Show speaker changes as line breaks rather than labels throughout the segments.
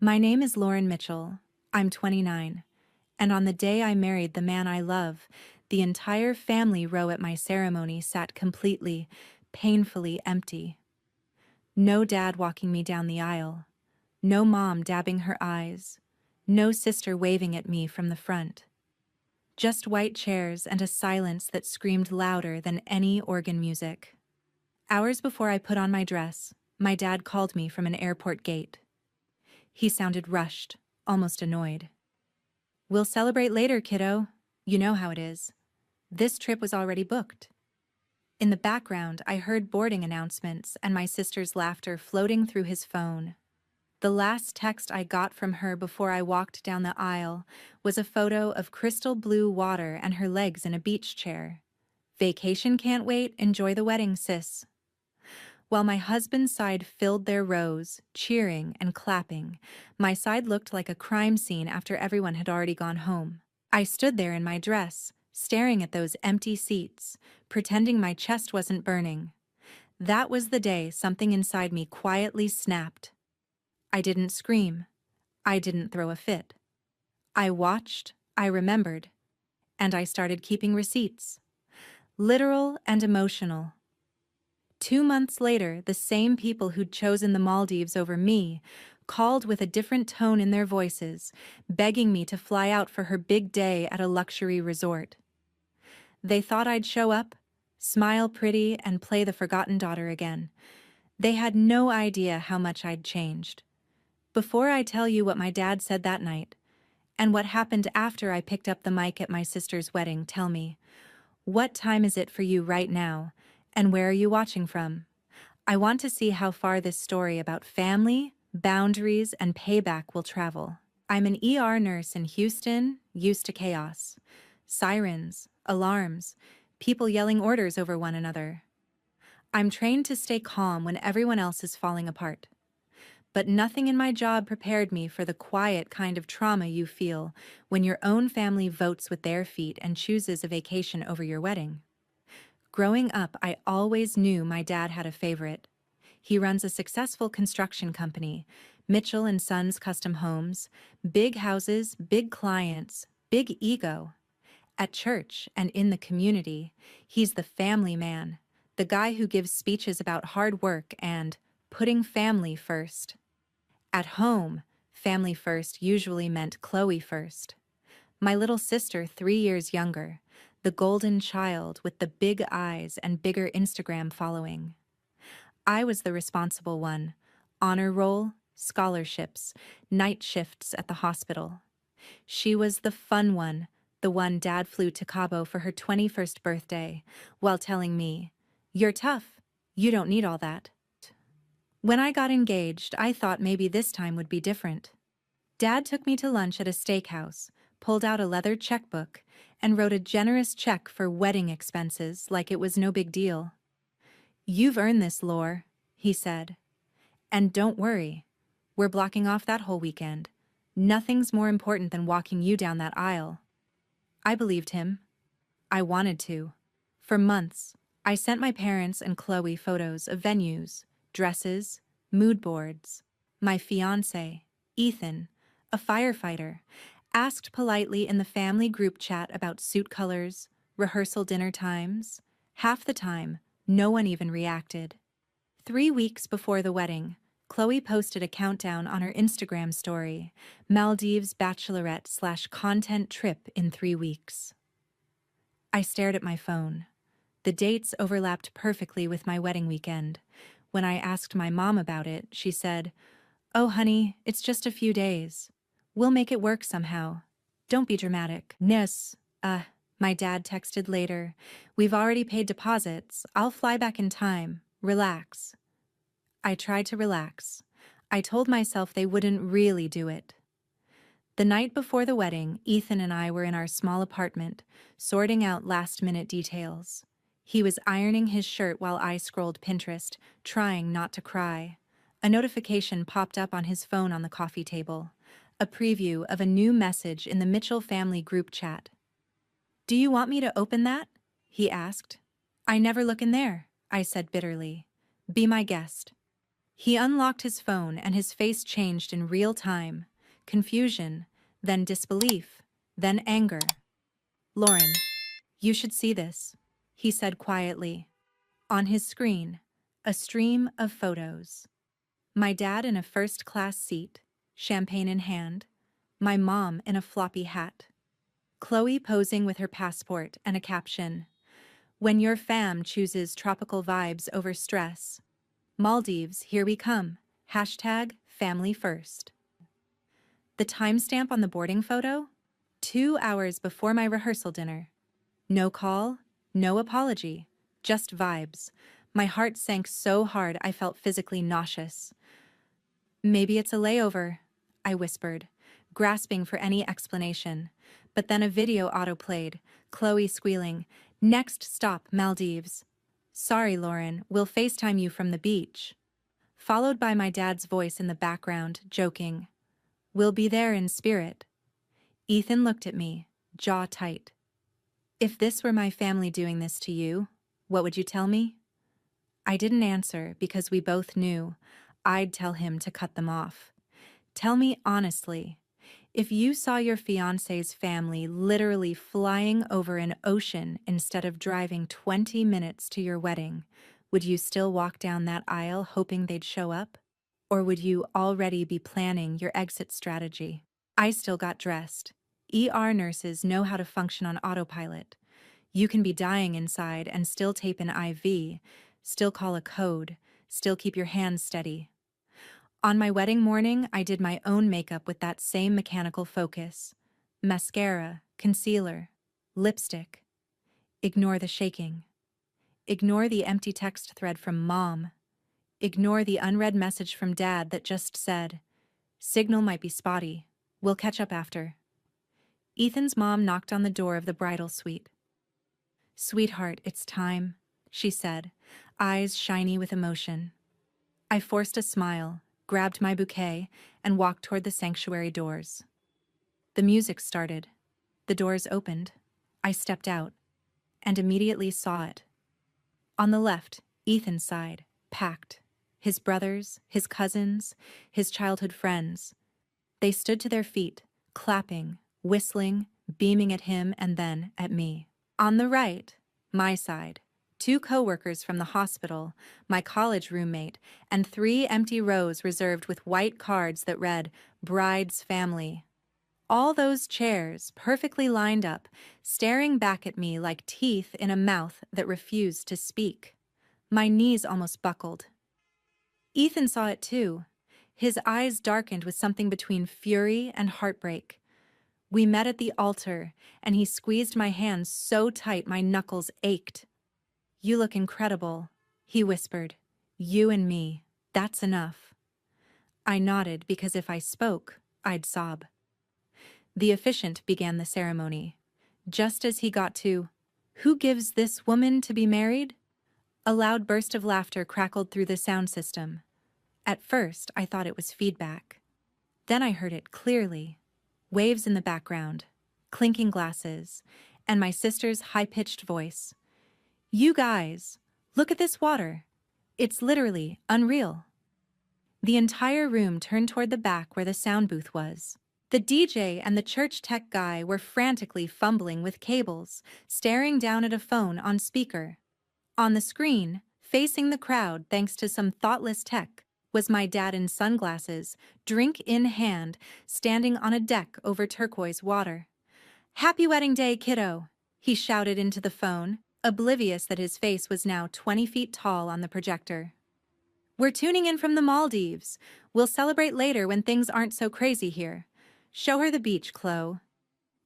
My name is Lauren Mitchell. I'm 29. And on the day I married the man I love, the entire family row at my ceremony sat completely, painfully empty. No dad walking me down the aisle. No mom dabbing her eyes. No sister waving at me from the front. Just white chairs and a silence that screamed louder than any organ music. Hours before I put on my dress, my dad called me from an airport gate. He sounded rushed, almost annoyed. "We'll celebrate later, kiddo. You know how it is. This trip was already booked." In the background, I heard boarding announcements and my sister's laughter floating through his phone. The last text I got from her before I walked down the aisle was a photo of crystal blue water and her legs in a beach chair. "Vacation can't wait, enjoy the wedding, sis." While my husband's side filled their rows, cheering and clapping, my side looked like a crime scene after everyone had already gone home. I stood there in my dress, staring at those empty seats, pretending my chest wasn't burning. That was the day something inside me quietly snapped. I didn't scream. I didn't throw a fit. I watched, I remembered, and I started keeping receipts. Literal and emotional. 2 months later, the same people who'd chosen the Maldives over me called with a different tone in their voices, begging me to fly out for her big day at a luxury resort. They thought I'd show up, smile pretty, and play the forgotten daughter again. They had no idea how much I'd changed. Before I tell you what my dad said that night, and what happened after I picked up the mic at my sister's wedding, tell me, what time is it for you right now? And where are you watching from? I want to see how far this story about family, boundaries, and payback will travel. I'm an ER nurse in Houston, used to chaos. Sirens, alarms, people yelling orders over one another. I'm trained to stay calm when everyone else is falling apart. But nothing in my job prepared me for the quiet kind of trauma you feel when your own family votes with their feet and chooses a vacation over your wedding. Growing up, I always knew my dad had a favorite. He runs a successful construction company, Mitchell and Sons Custom Homes, big houses, big clients, big ego. At church and in the community, he's the family man, the guy who gives speeches about hard work and putting family first. At home, family first usually meant Chloe first. My little sister, 3 years younger, the golden child with the big eyes and bigger Instagram following. I was the responsible one. Honor roll, scholarships, night shifts at the hospital. She was the fun one, the one Dad flew to Cabo for her 21st birthday, while telling me, "You're tough. You don't need all that." When I got engaged, I thought maybe this time would be different. Dad took me to lunch at a steakhouse, pulled out a leather checkbook, and wrote a generous check for wedding expenses like it was no big deal. "You've earned this, Lore," he said. "And don't worry, we're blocking off that whole weekend. Nothing's more important than walking you down that aisle." I believed him. I wanted to. For months, I sent my parents and Chloe photos of venues, dresses, mood boards. My fiancé, Ethan, a firefighter, asked politely in the family group chat about suit colors, rehearsal dinner times. Half the time, no one even reacted. 3 weeks before the wedding, Chloe posted a countdown on her Instagram story, Maldives bachelorette/content trip in 3 weeks. I stared at my phone. The dates overlapped perfectly with my wedding weekend. When I asked my mom about it, she said, "Oh, honey, it's just a few days. We'll make it work somehow. Don't be dramatic." "Yes, my dad texted later. "We've already paid deposits. I'll fly back in time. Relax." I tried to relax. I told myself they wouldn't really do it. The night before the wedding, Ethan and I were in our small apartment, sorting out last-minute details. He was ironing his shirt while I scrolled Pinterest, trying not to cry. A notification popped up on his phone on the coffee table. A preview of a new message in the Mitchell family group chat. "Do you want me to open that?" he asked. "I never look in there," I said bitterly. "Be my guest." He unlocked his phone and his face changed in real time. Confusion, then disbelief, then anger. "Lauren, you should see this," he said quietly. On his screen, a stream of photos. My dad in a first-class seat, champagne in hand. My mom in a floppy hat. Chloe posing with her passport and a caption, "When your fam chooses tropical vibes over stress. Maldives, here we come. Hashtag family first." The timestamp on the boarding photo? 2 hours before my rehearsal dinner. No call, no apology, just vibes. My heart sank so hard I felt physically nauseous. "Maybe it's a layover," I whispered, grasping for any explanation. But then a video auto-played, Chloe squealing, "Next stop, Maldives. Sorry, Lauren, we'll FaceTime you from the beach." Followed by my dad's voice in the background, joking, "We'll be there in spirit." Ethan looked at me, jaw tight. "If this were my family doing this to you, what would you tell me?" I didn't answer because we both knew I'd tell him to cut them off. "Tell me honestly, if you saw your fiancé's family literally flying over an ocean instead of driving 20 minutes to your wedding, would you still walk down that aisle hoping they'd show up? Or would you already be planning your exit strategy?" I still got dressed. ER nurses know how to function on autopilot. You can be dying inside and still tape an IV, still call a code, still keep your hands steady. On my wedding morning, I did my own makeup with that same mechanical focus. Mascara, concealer, lipstick. Ignore the shaking. Ignore the empty text thread from Mom. Ignore the unread message from Dad that just said, "Signal might be spotty. We'll catch up after." Ethan's mom knocked on the door of the bridal suite. "Sweetheart, it's time," she said, eyes shiny with emotion. I forced a smile, grabbed my bouquet, and walked toward the sanctuary doors. The music started. The doors opened. I stepped out, and immediately saw it. On the left, Ethan's side, packed. His brothers, his cousins, his childhood friends. They stood to their feet, clapping, whistling, beaming at him and then at me. On the right, my side, 2 coworkers from the hospital, my college roommate, and 3 empty rows reserved with white cards that read, "Bride's Family." All those chairs, perfectly lined up, staring back at me like teeth in a mouth that refused to speak. My knees almost buckled. Ethan saw it too. His eyes darkened with something between fury and heartbreak. We met at the altar, and he squeezed my hands so tight my knuckles ached. "You look incredible," he whispered. "You and me, that's enough." I nodded because if I spoke, I'd sob. The officiant began the ceremony. Just as he got to, "Who gives this woman to be married?" a loud burst of laughter crackled through the sound system. At first, I thought it was feedback. Then I heard it clearly. Waves in the background, clinking glasses, and my sister's high-pitched voice. "You guys, look at this water. It's literally unreal." The entire room turned toward the back where the sound booth was. The DJ and the church tech guy were frantically fumbling with cables, staring down at a phone on speaker. On the screen, facing the crowd thanks to some thoughtless tech, was my dad in sunglasses, drink in hand, standing on a deck over turquoise water. "Happy wedding day, kiddo," he shouted into the phone, oblivious that his face was now 20 feet tall on the projector. "We're tuning in from the Maldives. We'll celebrate later when things aren't so crazy here. Show her the beach, Chloe."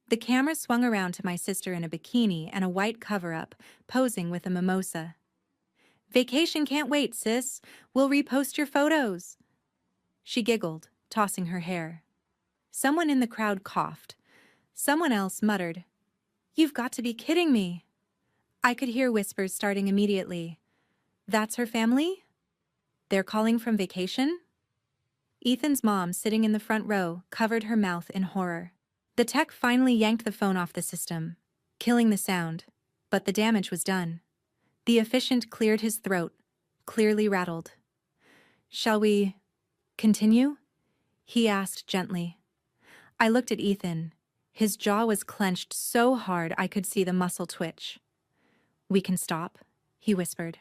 The camera swung around to my sister in a bikini and a white cover-up, posing with a mimosa. "Vacation can't wait, sis. We'll repost your photos." She giggled, tossing her hair. Someone in the crowd coughed. Someone else muttered, "You've got to be kidding me." I could hear whispers starting immediately. "That's her family? They're calling from vacation?" Ethan's mom, sitting in the front row, covered her mouth in horror. The tech finally yanked the phone off the system, killing the sound, but the damage was done. The officiant cleared his throat, clearly rattled. Shall we continue? He asked gently. I looked at Ethan. His jaw was clenched so hard I could see the muscle twitch. We can stop, he whispered.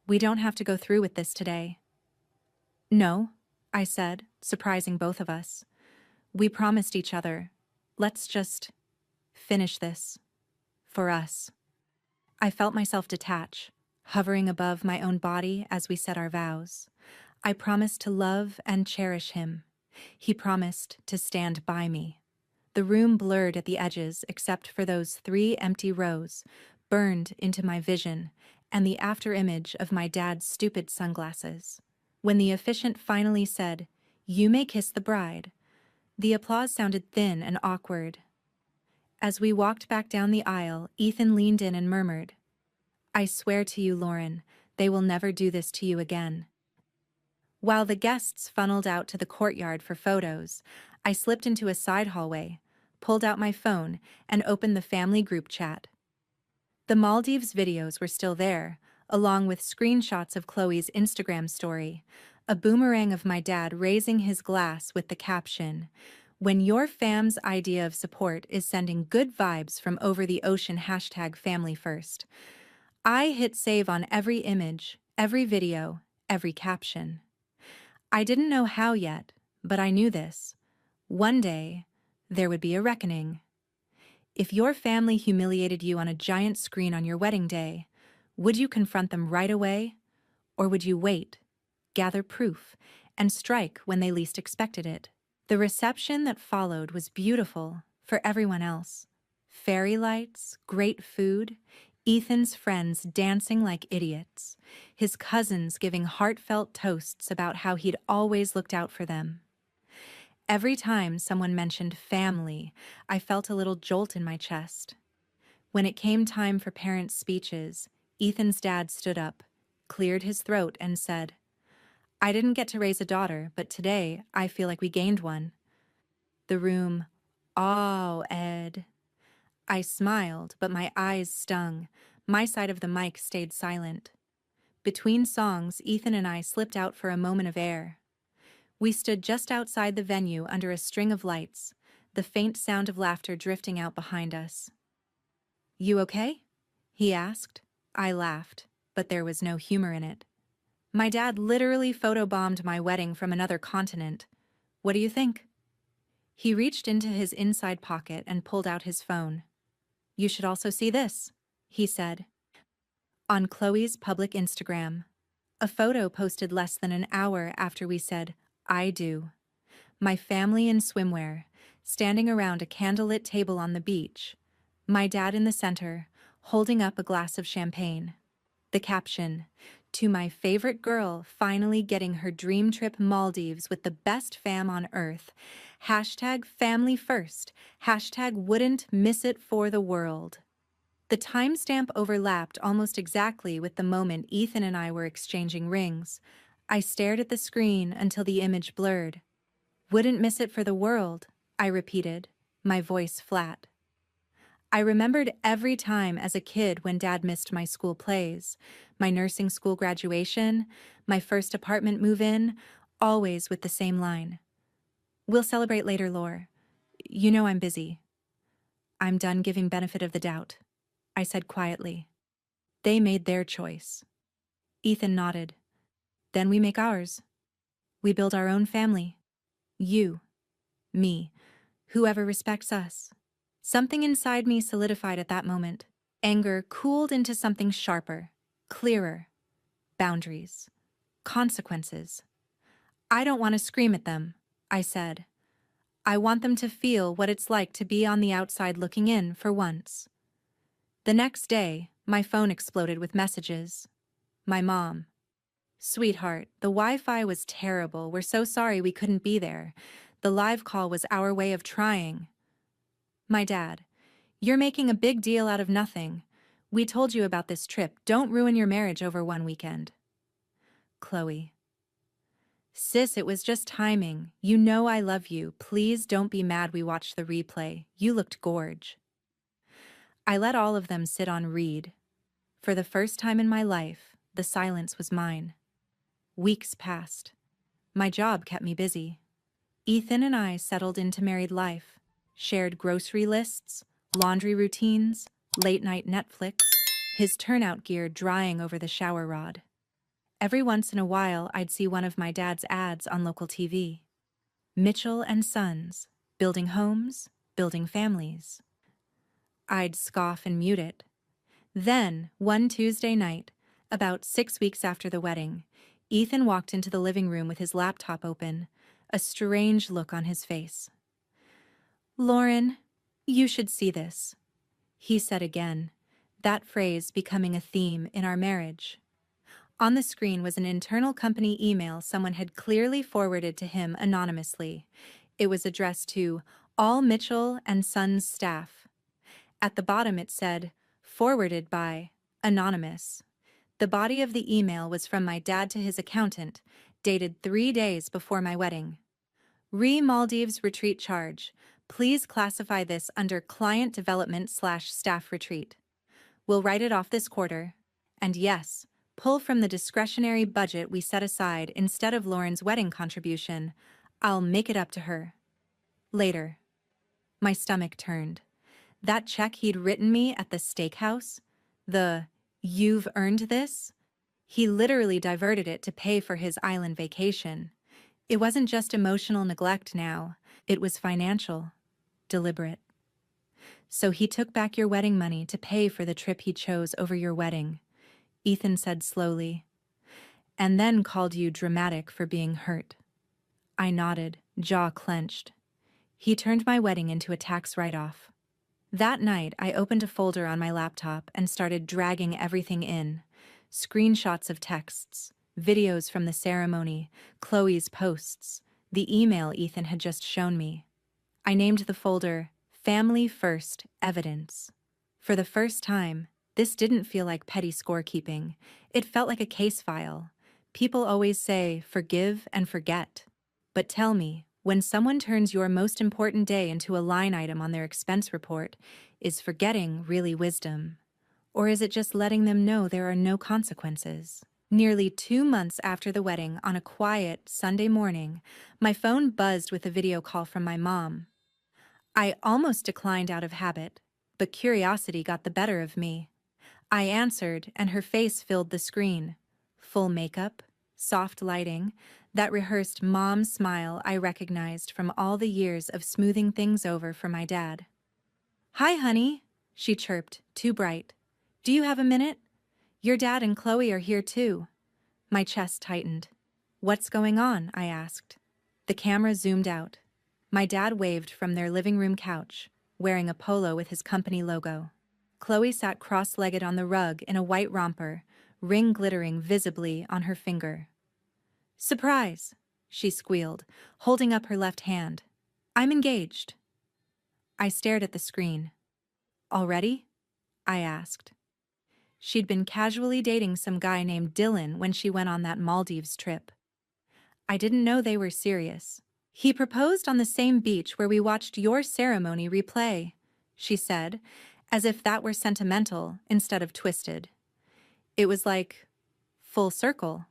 We don't have to go through with this today. No, I said, surprising both of us. We promised each other. Let's just finish this. For us. I felt myself detach, hovering above my own body as we said our vows. I promised to love and cherish him. He promised to stand by me. The room blurred at the edges except for those 3 empty rows, burned into my vision, and the after-image of my dad's stupid sunglasses. When the officiant finally said, "You may kiss the bride," the applause sounded thin and awkward. As we walked back down the aisle, Ethan leaned in and murmured, "I swear to you, Lauren, they will never do this to you again." While the guests funneled out to the courtyard for photos, I slipped into a side hallway, pulled out my phone, and opened the family group chat. The Maldives videos were still there, along with screenshots of Chloe's Instagram story, a boomerang of my dad raising his glass with the caption, "When your fam's idea of support is sending good vibes from over the ocean #family first." I hit save on every image, every video, every caption. I didn't know how yet, but I knew this. One day, there would be a reckoning. If your family humiliated you on a giant screen on your wedding day, would you confront them right away? Or would you wait, gather proof, and strike when they least expected it? The reception that followed was beautiful for everyone else. Fairy lights, great food, Ethan's friends dancing like idiots, his cousins giving heartfelt toasts about how he'd always looked out for them. Every time someone mentioned family, I felt a little jolt in my chest. When it came time for parents' speeches, Ethan's dad stood up, cleared his throat, and said, "I didn't get to raise a daughter, but today I feel like we gained one." The room, "Oh, Ed." I smiled, but my eyes stung. My side of the mic stayed silent. Between songs, Ethan and I slipped out for a moment of air. We stood just outside the venue under a string of lights, the faint sound of laughter drifting out behind us. "You okay?" he asked. I laughed, but there was no humor in it. "My dad literally photobombed my wedding from another continent. What do you think?" He reached into his inside pocket and pulled out his phone. "You should also see this," he said. On Chloe's public Instagram. A photo posted less than an hour after we said, "I do." My family in swimwear, standing around a candlelit table on the beach. My dad in the center, holding up a glass of champagne. The caption, "To my favorite girl finally getting her dream trip Maldives with the best fam on earth. #family first. #wouldn't miss it for the world." The timestamp overlapped almost exactly with the moment Ethan and I were exchanging rings. I stared at the screen until the image blurred. "Wouldn't miss it for the world," I repeated, my voice flat. I remembered every time as a kid when Dad missed my school plays, my nursing school graduation, my first apartment move-in, always with the same line. "We'll celebrate later, Laure. You know I'm busy." "I'm done giving benefit of the doubt," I said quietly. "They made their choice." Ethan nodded. "Then we make ours. We build our own family. You, me, whoever respects us." Something inside me solidified at that moment. Anger cooled into something sharper, clearer. Boundaries. Consequences. "I don't want to scream at them," I said. "I want them to feel what it's like to be on the outside looking in for once." The next day, my phone exploded with messages. My mom. "Sweetheart, the Wi-Fi was terrible. We're so sorry we couldn't be there. The live call was our way of trying." My dad. "You're making a big deal out of nothing. We told you about this trip. Don't ruin your marriage over one weekend." Chloe. "Sis, it was just timing. You know I love you. Please don't be mad we watched the replay. You looked gorge." I let all of them sit on read. For the first time in my life, the silence was mine. Weeks passed. My job kept me busy. Ethan and I settled into married life, shared grocery lists, laundry routines, late-night Netflix, his turnout gear drying over the shower rod. Every once in a while, I'd see one of my dad's ads on local TV. Mitchell and Sons, building homes, building families. I'd scoff and mute it. Then, one Tuesday night, about 6 weeks after the wedding, Ethan walked into the living room with his laptop open, a strange look on his face. "Lauren, you should see this," he said again, that phrase becoming a theme in our marriage. On the screen was an internal company email someone had clearly forwarded to him anonymously. It was addressed to all Mitchell and Sons staff. At the bottom it said, "Forwarded by Anonymous." The body of the email was from my dad to his accountant, dated 3 days before my wedding. Maldives retreat charge. Please classify this under client development/staff retreat. We'll write it off this quarter. And yes, pull from the discretionary budget we set aside instead of Lauren's wedding contribution. I'll make it up to her. Later. My stomach turned. That check he'd written me at the steakhouse, the "you've earned this," he literally diverted it to pay for his island vacation. It wasn't just emotional neglect now, it was financial, deliberate. "So he took back your wedding money to pay for the trip he chose over your wedding," Ethan said slowly, "and then called you dramatic for being hurt." I nodded, jaw clenched. He turned my wedding into a tax write-off. That night, I opened a folder on my laptop and started dragging everything in. Screenshots of texts, videos from the ceremony, Chloe's posts, the email Ethan had just shown me. I named the folder Family First Evidence. For the first time, this didn't feel like petty scorekeeping. It felt like a case file. People always say, forgive and forget. But tell me, when someone turns your most important day into a line item on their expense report, is forgetting really wisdom? Or is it just letting them know there are no consequences? Nearly 2 months after the wedding, on a quiet Sunday morning, my phone buzzed with a video call from my mom. I almost declined out of habit, but curiosity got the better of me. I answered, and her face filled the screen. Full makeup, soft lighting, that rehearsed mom smile I recognized from all the years of smoothing things over for my dad. "Hi, honey," she chirped, too bright. "Do you have a minute? Your dad and Chloe are here too." My chest tightened. "What's going on?" I asked. The camera zoomed out. My dad waved from their living room couch, wearing a polo with his company logo. Chloe sat cross-legged on the rug in a white romper, ring glittering visibly on her finger. "Surprise," she squealed, holding up her left hand. "I'm engaged." I stared at the screen. "Already?" I asked. She'd been casually dating some guy named Dylan when she went on that Maldives trip. "I didn't know they were serious. He proposed on the same beach where we watched your ceremony replay," she said, as if that were sentimental instead of twisted. It was like full circle.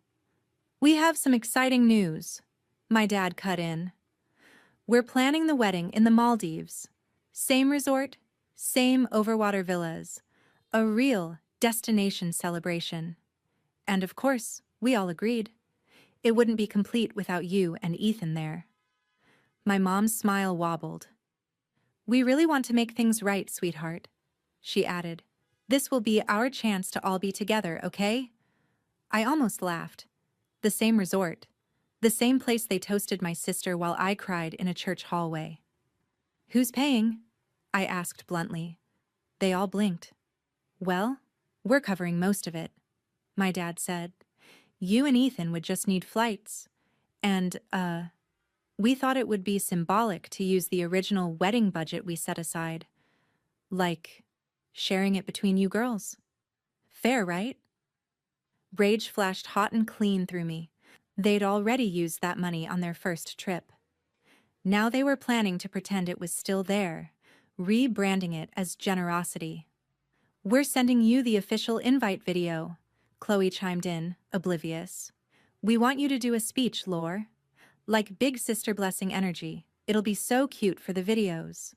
"We have some exciting news," my dad cut in. "We're planning the wedding in the Maldives. Same resort, same overwater villas. A real destination celebration." And of course, we all agreed. It wouldn't be complete without you and Ethan there. My mom's smile wobbled. "We really want to make things right, sweetheart," she added. "This will be our chance to all be together, okay?" I almost laughed. The same resort. The same place they toasted my sister while I cried in a church hallway. "Who's paying?" I asked bluntly. They all blinked. "Well, we're covering most of it," my dad said. "You and Ethan would just need flights. And, we thought it would be symbolic to use the original wedding budget we set aside. Like, sharing it between you girls. Fair, right?" Rage flashed hot and clean through me. They'd already used that money on their first trip. Now they were planning to pretend it was still there, rebranding it as generosity. "We're sending you the official invite video," Chloe chimed in, oblivious. "We want you to do a speech, Lore. Like big sister blessing energy. It'll be so cute for the videos.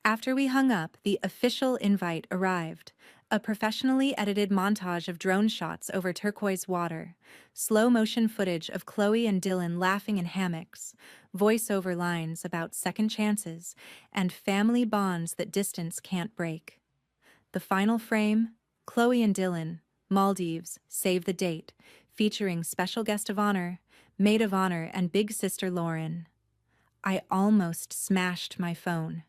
After we hung up, the official invite arrived. A professionally edited montage of drone shots over turquoise water, slow-motion footage of Chloe and Dylan laughing in hammocks, voiceover lines about second chances, and family bonds that distance can't break. The final frame, Chloe and Dylan, Maldives, save the date, featuring special guest of honor, maid of honor, and big sister Lauren. I almost smashed my phone.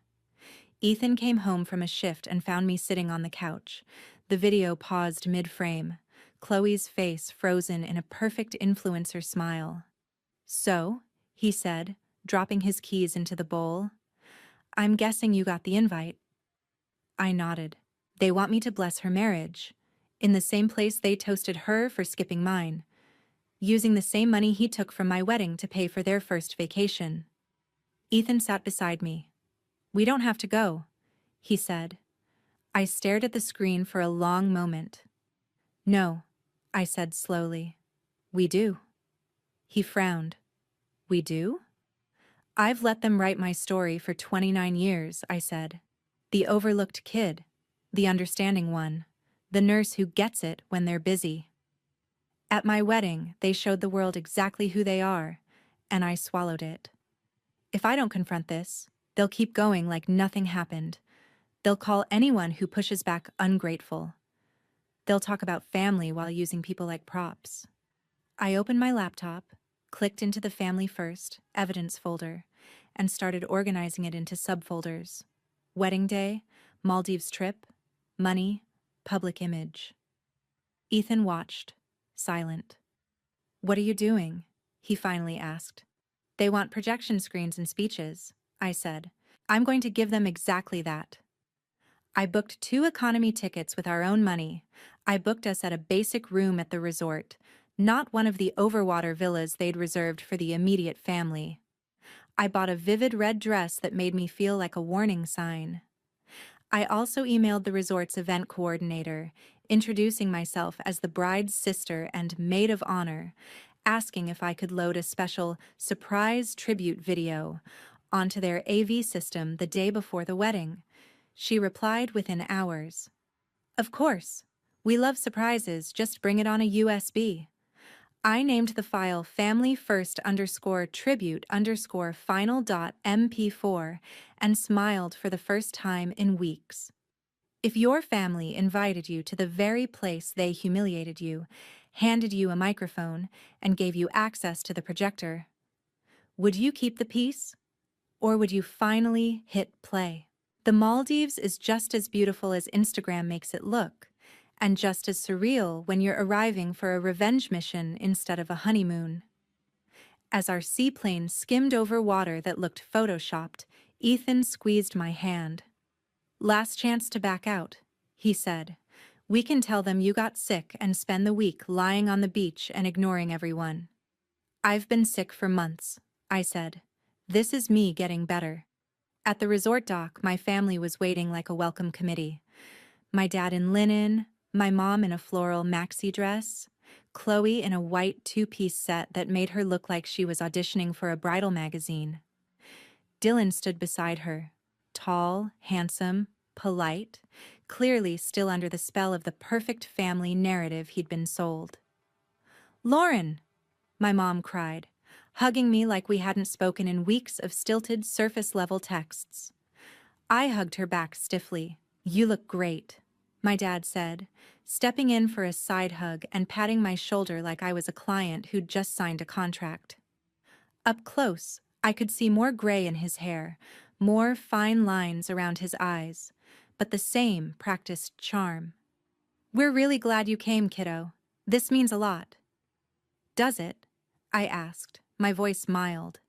Ethan came home from a shift and found me sitting on the couch. The video paused mid-frame, Chloe's face frozen in a perfect influencer smile. "So," he said, dropping his keys into the bowl, "I'm guessing you got the invite." I nodded. They want me to bless her marriage, in the same place they toasted her for skipping mine, using the same money he took from my wedding to pay for their first vacation. Ethan sat beside me. "We don't have to go," he said. I stared at the screen for a long moment. "No," I said slowly. "We do." He frowned. "We do?" "I've let them write my story for 29 years, I said. The overlooked kid, the understanding one, the nurse who gets it when they're busy. At my wedding, they showed the world exactly who they are, and I swallowed it. If I don't confront this, they'll keep going like nothing happened. They'll call anyone who pushes back ungrateful. They'll talk about family while using people like props." I opened my laptop, clicked into the Family First evidence folder, and started organizing it into subfolders. Wedding day, Maldives trip, money, public image. Ethan watched, silent. "What are you doing?" he finally asked. "They want projection screens and speeches," I said. "I'm going to give them exactly that." I booked 2 economy tickets with our own money. I booked us at a basic room at the resort, not one of the overwater villas they'd reserved for the immediate family. I bought a vivid red dress that made me feel like a warning sign. I also emailed the resort's event coordinator, introducing myself as the bride's sister and maid of honor, asking if I could load a special surprise tribute video onto their AV system the day before the wedding. She replied within hours. "Of course. We love surprises, just bring it on a USB." I named the file family_tribute_final.mp4 and smiled for the first time in weeks. If your family invited you to the very place they humiliated you, handed you a microphone, and gave you access to the projector, would you keep the peace? Or would you finally hit play? The Maldives is just as beautiful as Instagram makes it look, and just as surreal when you're arriving for a revenge mission instead of a honeymoon. As our seaplane skimmed over water that looked photoshopped, Ethan squeezed my hand. "Last chance to back out," he said. "We can tell them you got sick and spend the week lying on the beach and ignoring everyone." "I've been sick for months," I said. "This is me getting better." At the resort dock, my family was waiting like a welcome committee. My dad in linen, my mom in a floral maxi dress, Chloe in a white 2-piece set that made her look like she was auditioning for a bridal magazine. Dylan stood beside her, tall, handsome, polite, clearly still under the spell of the perfect family narrative he'd been sold. "Lauren!" my mom cried, hugging me like we hadn't spoken in weeks of stilted surface-level texts. I hugged her back stiffly. "You look great," my dad said, stepping in for a side hug and patting my shoulder like I was a client who'd just signed a contract. Up close, I could see more gray in his hair, more fine lines around his eyes, but the same practiced charm. "We're really glad you came, kiddo. This means a lot." "Does it?" I asked, my voice mild.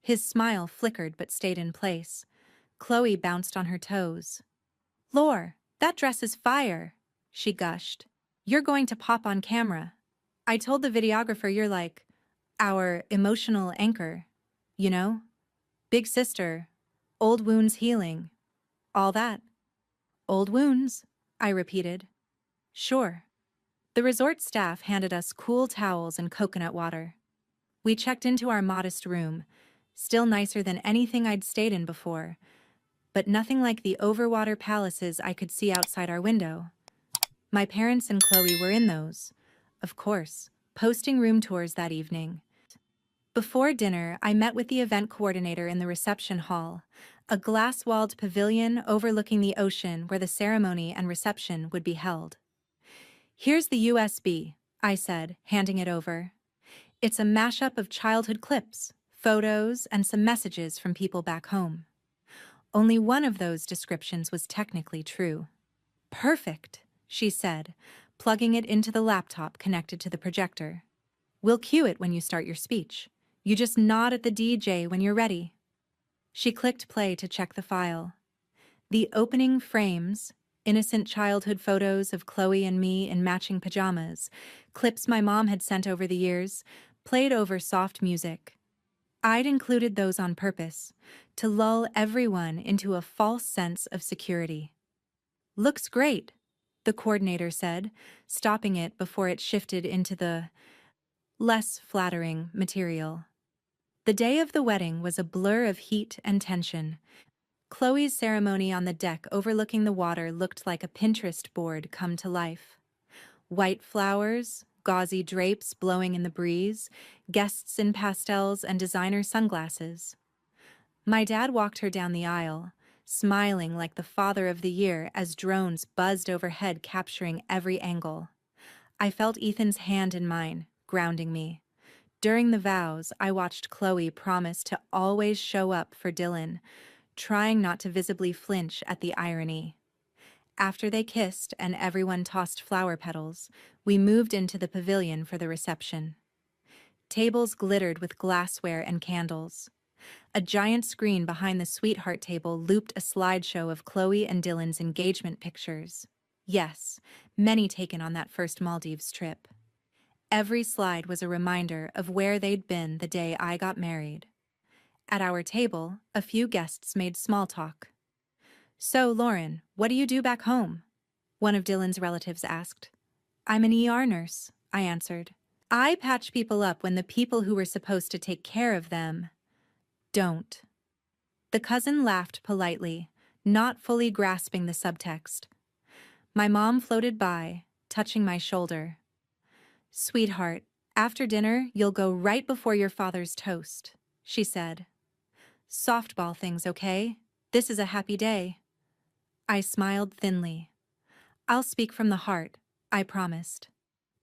His smile flickered but stayed in place. Chloe bounced on her toes. "Lore, that dress is fire," she gushed. "You're going to pop on camera. I told the videographer you're like our emotional anchor, you know? Big sister, old wounds healing, all that." "Old wounds," I repeated. "Sure." The resort staff handed us cool towels and coconut water. We checked into our modest room, still nicer than anything I'd stayed in before, but nothing like the overwater palaces I could see outside our window. My parents and Chloe were in those, of course, posting room tours that evening. Before dinner, I met with the event coordinator in the reception hall, a glass-walled pavilion overlooking the ocean where the ceremony and reception would be held. "Here's the USB," I said, handing it over. "It's a mashup of childhood clips, photos, and some messages from people back home." Only one of those descriptions was technically true. "Perfect," she said, plugging it into the laptop connected to the projector. "We'll cue it when you start your speech. You just nod at the DJ when you're ready." She clicked play to check the file. The opening frames, innocent childhood photos of Chloe and me in matching pajamas, clips my mom had sent over the years, played over soft music. I'd included those on purpose, to lull everyone into a false sense of security. "Looks great," the coordinator said, stopping it before it shifted into the less flattering material. The day of the wedding was a blur of heat and tension. Chloe's ceremony on the deck overlooking the water looked like a Pinterest board come to life. White flowers, gauzy drapes blowing in the breeze, guests in pastels and designer sunglasses. My dad walked her down the aisle, smiling like the father of the year as drones buzzed overhead capturing every angle. I felt Ethan's hand in mine, grounding me. During the vows, I watched Chloe promise to always show up for Dylan, trying not to visibly flinch at the irony. After they kissed and everyone tossed flower petals, we moved into the pavilion for the reception. Tables glittered with glassware and candles. A giant screen behind the sweetheart table looped a slideshow of Chloe and Dylan's engagement pictures. Yes, many taken on that first Maldives trip. Every slide was a reminder of where they'd been the day I got married. At our table, a few guests made small talk. "So, Lauren, what do you do back home?" one of Dylan's relatives asked. "I'm an ER nurse," I answered. "I patch people up when the people who were supposed to take care of them don't." The cousin laughed politely, not fully grasping the subtext. My mom floated by, touching my shoulder. "Sweetheart, after dinner, you'll go right before your father's toast," she said. "Softball things, okay? This is a happy day." I smiled thinly. "I'll speak from the heart," I promised.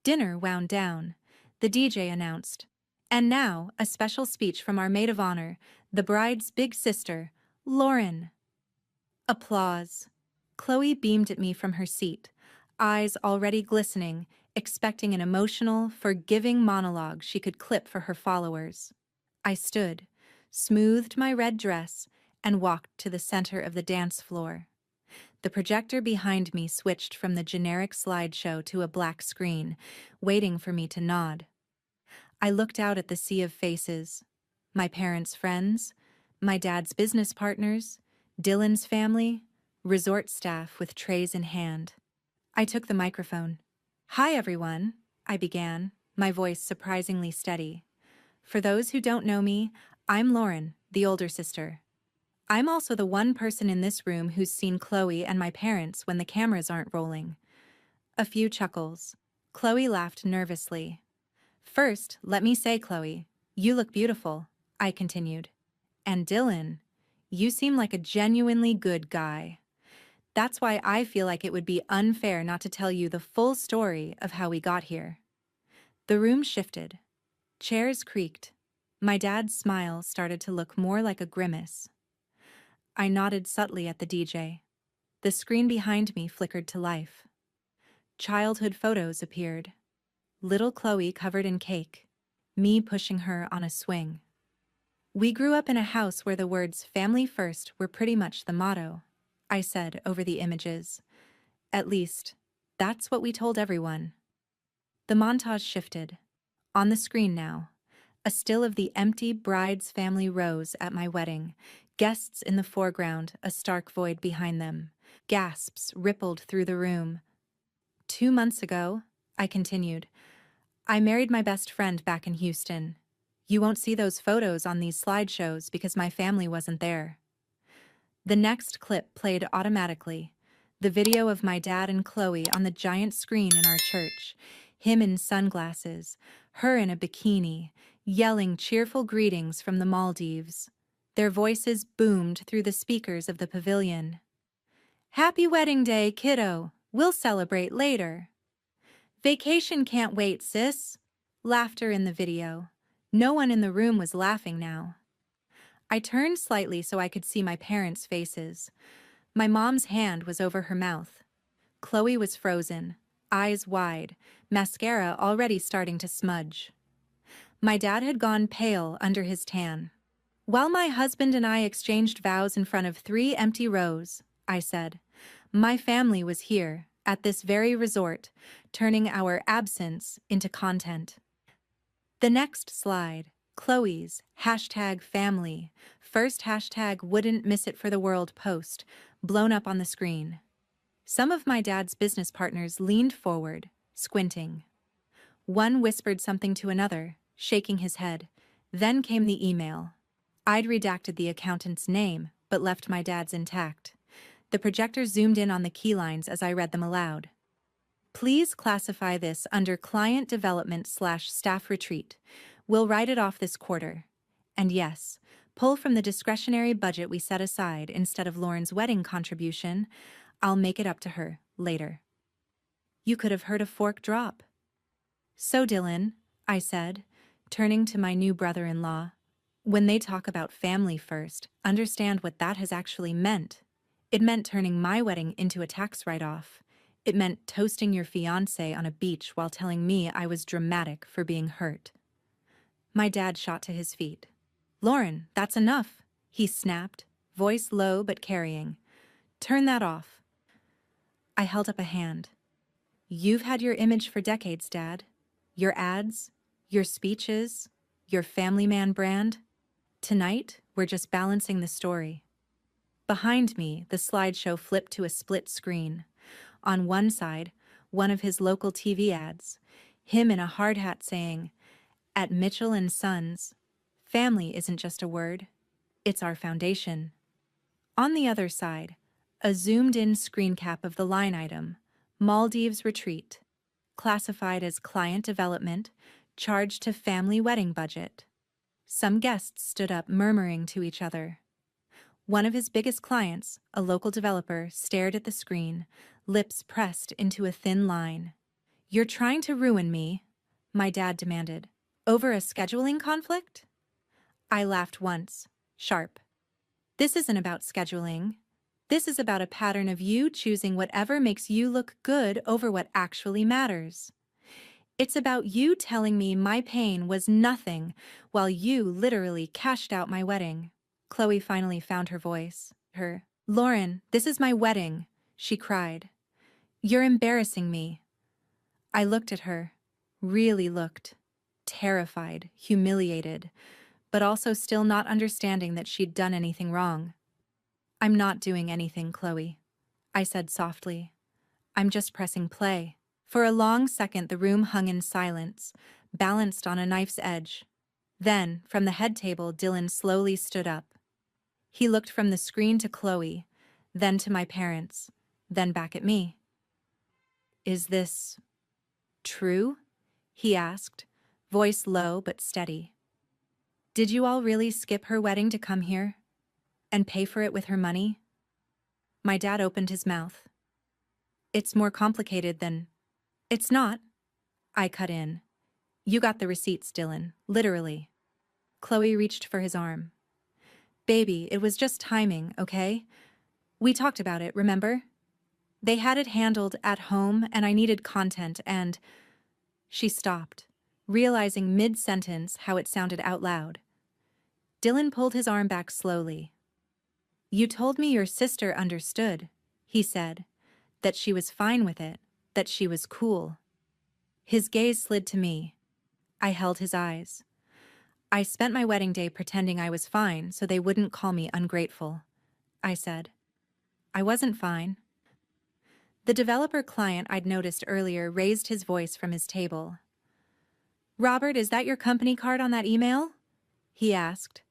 Dinner wound down. The DJ announced, "And now, a special speech from our maid of honor, the bride's big sister, Lauren." Applause. Chloe beamed at me from her seat, eyes already glistening, expecting an emotional, forgiving monologue she could clip for her followers. I stood, smoothed my red dress, and walked to the center of the dance floor. The projector behind me switched from the generic slideshow to a black screen, waiting for me to nod. I looked out at the sea of faces. My parents' friends, my dad's business partners, Dylan's family, resort staff with trays in hand. I took the microphone. "Hi, everyone," I began, my voice surprisingly steady. "For those who don't know me, I'm Lauren, the older sister. I'm also the one person in this room who's seen Chloe and my parents when the cameras aren't rolling." A few chuckles. Chloe laughed nervously. "First, let me say, Chloe, you look beautiful," I continued. "And Dylan, you seem like a genuinely good guy. That's why I feel like it would be unfair not to tell you the full story of how we got here." The room shifted. Chairs creaked. My dad's smile started to look more like a grimace. I nodded subtly at the DJ. The screen behind me flickered to life. Childhood photos appeared. Little Chloe covered in cake, me pushing her on a swing. "We grew up in a house where the words family first were pretty much the motto," I said over the images. "At least, that's what we told everyone." The montage shifted. On the screen now, a still of the empty bride's family rows at my wedding, guests in the foreground, a stark void behind them. Gasps rippled through the room. "2 months ago," I continued, "I married my best friend back in Houston. You won't see those photos on these slideshows because my family wasn't there. The next clip played automatically. The video of my dad and Chloe on the giant screen in our church. Him in sunglasses, her in a bikini, yelling cheerful greetings from the Maldives. Their voices boomed through the speakers of the pavilion. Happy wedding day, kiddo. We'll celebrate later. Vacation can't wait, sis. Laughter in the video. No one in the room was laughing now. I turned slightly so I could see my parents' faces. My mom's hand was over her mouth. Chloe was frozen, eyes wide, mascara already starting to smudge. My dad had gone pale under his tan. While my husband and I exchanged vows in front of 3 empty rows, I said, my family was here, at this very resort, turning our absence into content. The next slide, Chloe's #family, first #wouldn't miss it for the world post, blown up on the screen. Some of my dad's business partners leaned forward, squinting. One whispered something to another, shaking his head. Then came the email. I'd redacted the accountant's name, but left my dad's intact. The projector zoomed in on the key lines as I read them aloud. Please classify this under client development/staff retreat. We'll write it off this quarter. And yes, pull from the discretionary budget we set aside instead of Lauren's wedding contribution. I'll make it up to her later. You could have heard a fork drop. So Dylan, I said, turning to my new brother-in-law, when they talk about family first, understand what that has actually meant. It meant turning my wedding into a tax write-off. It meant toasting your fiancé on a beach while telling me I was dramatic for being hurt. My dad shot to his feet. Lauren, that's enough, he snapped, voice low but carrying. Turn that off. I held up a hand. You've had your image for decades, Dad. Your ads, your speeches, your family man brand. Tonight, we're just balancing the story. Behind me, the slideshow flipped to a split screen. On one side, one of his local TV ads, him in a hard hat saying, at Mitchell & Sons, family isn't just a word, it's our foundation. On the other side, a zoomed-in screen cap of the line item, Maldives Retreat, classified as client development, charged to family wedding budget. Some guests stood up murmuring to each other. One of his biggest clients, a local developer, stared at the screen, lips pressed into a thin line. You're trying to ruin me, my dad demanded. Over a scheduling conflict? I laughed once, sharp. This isn't about scheduling. This is about a pattern of you choosing whatever makes you look good over what actually matters. It's about you telling me my pain was nothing while you literally cashed out my wedding. Chloe finally found her voice. Lauren, this is my wedding, she cried. You're embarrassing me. I looked at her, really looked, terrified, humiliated, but also still not understanding that she'd done anything wrong. I'm not doing anything, Chloe, I said softly. I'm just pressing play. For a long second, the room hung in silence, balanced on a knife's edge. Then, from the head table, Dylan slowly stood up. He looked from the screen to Chloe, then to my parents, then back at me. Is this true? He asked, voice low but steady. Did you all really skip her wedding to come here? And pay for it with her money? My dad opened his mouth. It's more complicated than... It's not. I cut in. You got the receipts, Dylan, literally. Chloe reached for his arm. Baby, it was just timing, okay? We talked about it, remember? They had it handled at home and I needed content and... She stopped, realizing mid-sentence how it sounded out loud. Dylan pulled his arm back slowly. You told me your sister understood, he said, that she was fine with it, that she was cool. His gaze slid to me. I held his eyes. I spent my wedding day pretending I was fine so they wouldn't call me ungrateful, I said. I wasn't fine. The developer client I'd noticed earlier raised his voice from his table. Robert, is that your company card on that email? he asked.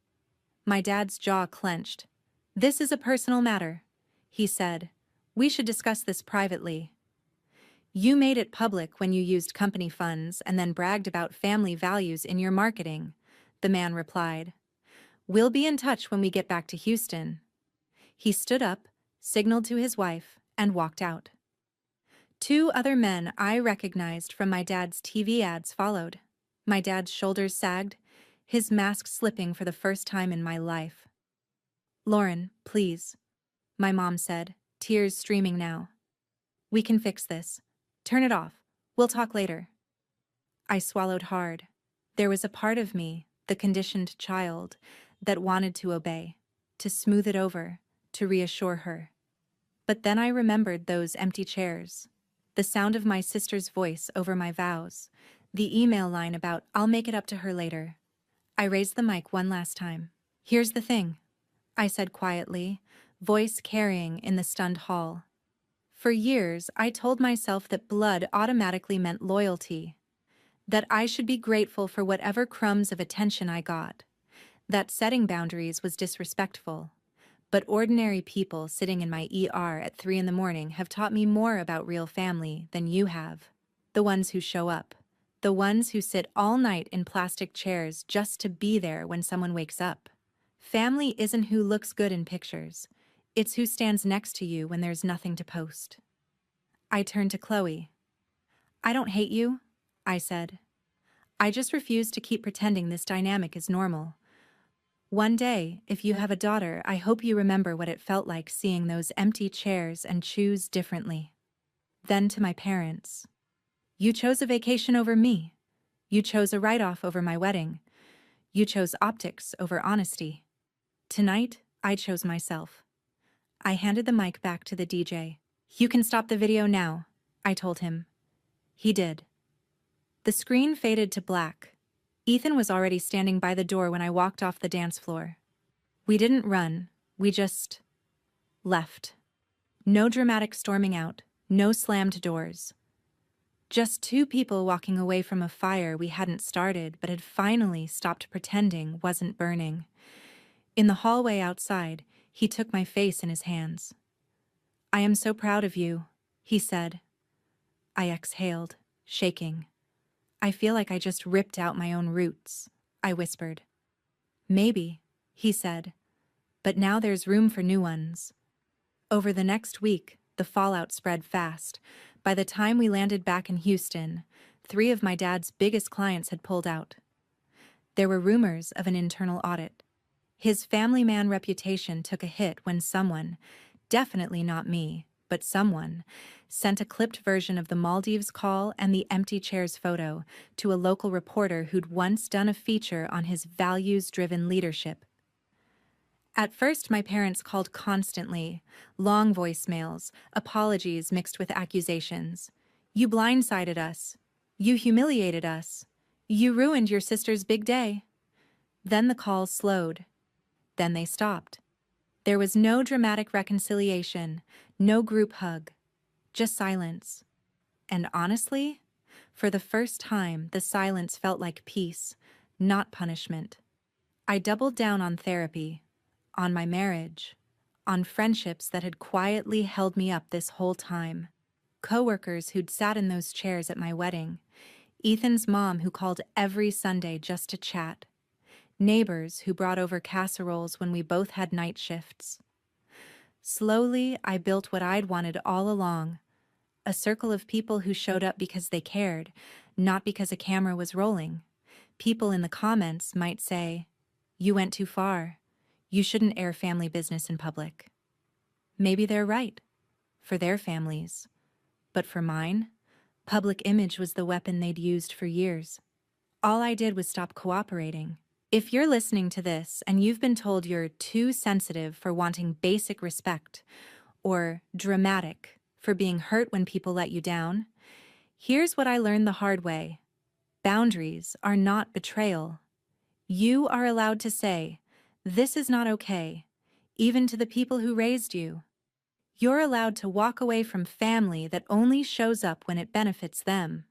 My dad's jaw clenched. This is a personal matter, he said. We should discuss this privately. You made it public when you used company funds and then bragged about family values in your marketing, the man replied. We'll be in touch when we get back to Houston. He stood up, signaled to his wife, and walked out. Two other men I recognized from my dad's TV ads followed. My dad's shoulders sagged, his mask slipping for the first time in my life. Lauren, please, my mom said, tears streaming now. We can fix this. Turn it off. We'll talk later. I swallowed hard. There was a part of me, the conditioned child, that wanted to obey, to smooth it over, to reassure her. But then I remembered those empty chairs, the sound of my sister's voice over my vows, the email line about I'll make it up to her later. I raised the mic one last time. Here's the thing, I said quietly, voice carrying in the stunned hall. For years, I told myself that blood automatically meant loyalty, that I should be grateful for whatever crumbs of attention I got, that setting boundaries was disrespectful. But ordinary people sitting in my ER at 3 a.m. have taught me more about real family than you have. The ones who show up. The ones who sit all night in plastic chairs just to be there when someone wakes up. Family isn't who looks good in pictures. It's who stands next to you when there's nothing to post. I turned to Chloe. I don't hate you, I said. I just refuse to keep pretending this dynamic is normal. One day, if you have a daughter, I hope you remember what it felt like seeing those empty chairs and choose differently. Then to my parents. You chose a vacation over me. You chose a write-off over my wedding. You chose optics over honesty. Tonight, I chose myself. I handed the mic back to the DJ. You can stop the video now, I told him. He did. The screen faded to black. Ethan was already standing by the door when I walked off the dance floor. We didn't run, we just left. No dramatic storming out, no slammed doors. Just two people walking away from a fire we hadn't started but had finally stopped pretending wasn't burning. In the hallway outside, he took my face in his hands. I am so proud of you, he said. I exhaled, shaking. I feel like I just ripped out my own roots, I whispered. Maybe, he said, but now there's room for new ones. Over the next week, the fallout spread fast. By the time we landed back in Houston, 3 of my dad's biggest clients had pulled out. There were rumors of an internal audit. His family man reputation took a hit when someone, definitely not me, but someone, sent a clipped version of the Maldives call and the empty chairs photo to a local reporter who'd once done a feature on his values-driven leadership. At first, my parents called constantly, long voicemails, apologies mixed with accusations. You blindsided us. You humiliated us. You ruined your sister's big day. Then the calls slowed. Then they stopped. There was no dramatic reconciliation, no group hug, just silence. And honestly, for the first time, the silence felt like peace, not punishment. I doubled down on therapy, on my marriage, on friendships that had quietly held me up this whole time. Coworkers who'd sat in those chairs at my wedding, Ethan's mom who called every Sunday just to chat, neighbors who brought over casseroles when we both had night shifts. Slowly, I built what I'd wanted all along, a circle of people who showed up because they cared, not because a camera was rolling. People in the comments might say, "You went too far. You shouldn't air family business in public." Maybe they're right, for their families. But for mine, public image was the weapon they'd used for years. All I did was stop cooperating. If you're listening to this and you've been told you're too sensitive for wanting basic respect, or dramatic for being hurt when people let you down, here's what I learned the hard way. Boundaries are not betrayal. You are allowed to say, "This is not okay," even to the people who raised you. You're allowed to walk away from family that only shows up when it benefits them.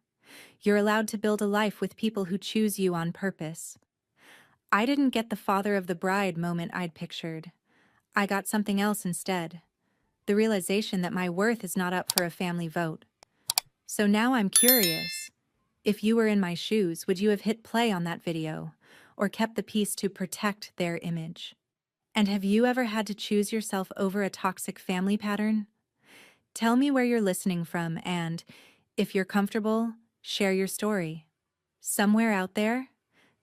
You're allowed to build a life with people who choose you on purpose. I didn't get the father of the bride moment I'd pictured. I got something else instead. The realization that my worth is not up for a family vote. So now I'm curious. If you were in my shoes, would you have hit play on that video? Or kept the peace to protect their image? And have you ever had to choose yourself over a toxic family pattern? Tell me where you're listening from and, if you're comfortable, share your story. Somewhere out there,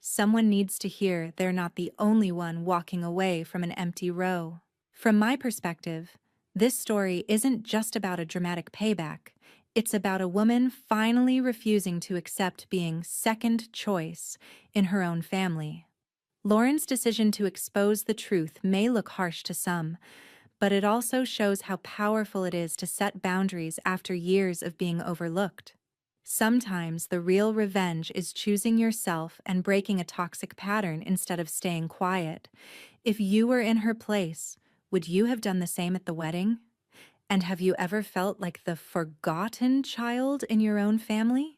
someone needs to hear they're not the only one walking away from an empty row. From my perspective, this story isn't just about a dramatic payback. It's about a woman finally refusing to accept being second choice in her own family. Lauren's decision to expose the truth may look harsh to some, but it also shows how powerful it is to set boundaries after years of being overlooked. Sometimes the real revenge is choosing yourself and breaking a toxic pattern instead of staying quiet. If you were in her place, would you have done the same at the wedding? And have you ever felt like the forgotten child in your own family?